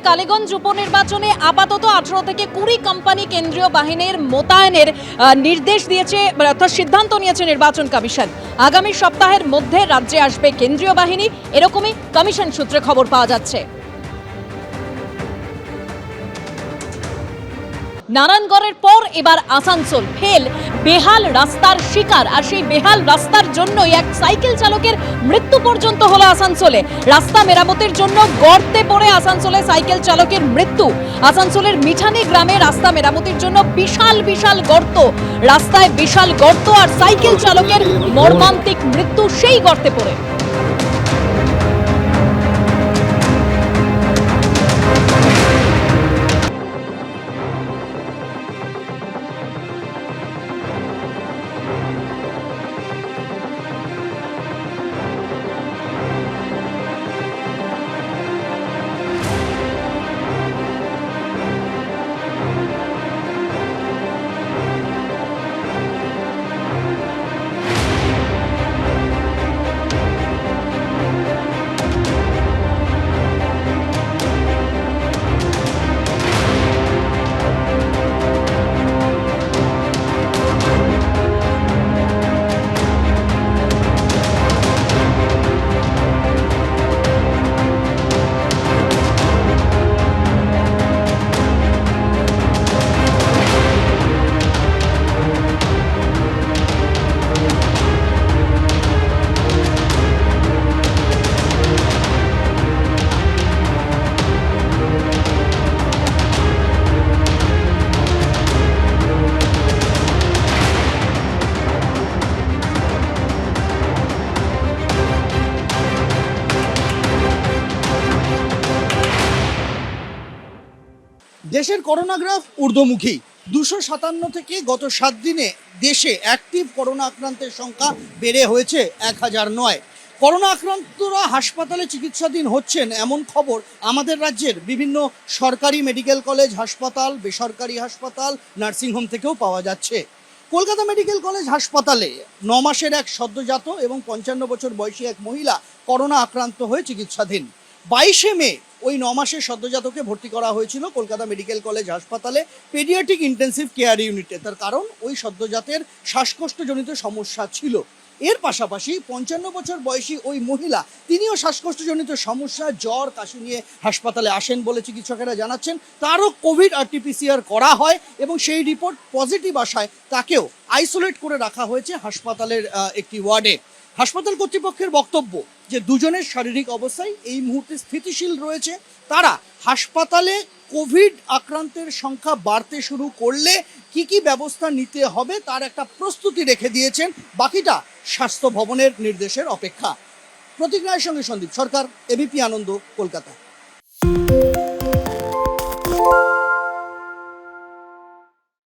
কালীগঞ্জ উপনির্বাচনে আপাতত 18 থেকে 20 কোম্পানি কেন্দ্রীয় বাহিনীর মোতায়েনের নির্দেশ দিয়েছে, অর্থাৎ সিদ্ধান্ত নিয়েছে নির্বাচন কমিশন। আগামী সপ্তাহের মধ্যে রাজ্যে আসবে কেন্দ্রীয় বাহিনী, এরকমই কমিশন সূত্রে খবর পাওয়া যাচ্ছে। নারায়ণগড়ের পর এবার আসানসোল ফেল বেহাল রাস্তার শিকার, আর সেই বেহাল রাস্তার জন্যই এক সাইকেল চালকের মৃত্যু পর্যন্ত হলো আসানসোলে। রাস্তা মেরামতের জন্য গর্তে পড়ে আসানসোলে সাইকেল চালকের মৃত্যু। আসানসোলের মিঠানি গ্রামে রাস্তা মেরামতির জন্য বিশাল বিশাল গর্ত, রাস্তায় বিশাল গর্ত আর সাইকেল চালকের মর্মান্তিক মৃত্যু সেই গর্তে পড়ে। দেশের করোনা গ্রাফ ঊর্ধ্বমুখী। 257 থেকে গত 7 দিনে দেশে অ্যাক্টিভ করোনা আক্রান্তের সংখ্যা বেড়ে হয়েছে 1009। করোনা আক্রান্তরা হাসপাতালে চিকিৎসাধীন হচ্ছেন এমন খবর আমাদের রাজ্যের বিভিন্ন সরকারি মেডিকেল কলেজ হাসপাতাল, বেসরকারি হাসপাতাল, নার্সিংহোম থেকেও পাওয়া যাচ্ছে। কলকাতা মেডিকেল কলেজ হাসপাতালে 9 মাসের এক সদ্যজাত এবং 55 বছর বয়সী এক মহিলা করোনা আক্রান্ত হয়ে চিকিৎসাধীন। 22শে মে ওই 9 মাসের সদ্যজাতকে ভর্তি করা হয়েছিল কলকাতা মেডিকেল কলেজ হাসপাতালে পেডিয়াট্রিক ইন্টেন্সিভ কেয়ার ইউনিটে। তার কারণ ওই সদ্যজাতের শ্বাসকষ্টজনিত সমস্যা ছিল। এর পাশাপাশি 55 বছর বয়সী ওই মহিলা তিনিও শ্বাসকষ্টজনিত সমস্যা, জ্বর, কাশি নিয়ে হাসপাতালে আসেন বলে চিকিৎসকেরা জানাচ্ছেন। তারও কোভিড RT-PCR করা হয় এবং সেই রিপোর্ট পজিটিভ আসায় তাকেও আইসোলেট করে রাখা হয়েছে হাসপাতালের একটি ওয়ার্ডে। হাসপাতাল কর্তৃপক্ষের বক্তব্য যে দুজনের শারীরিক অবস্থায় এই মুহূর্তে স্থিতিশীল রয়েছে। তারা হাসপাতালে কোভিড আক্রান্তের সংখ্যা বাড়তে শুরু করলে কি কি ব্যবস্থা নিতে হবে তার একটা প্রস্তুতি রেখে দিয়েছেন। বাকিটা স্বাস্থ্য ভবনের নির্দেশের অপেক্ষা। প্রতীক রায়ের সঙ্গে সন্দীপ সরকার, ABP আনন্দ, কলকাতা।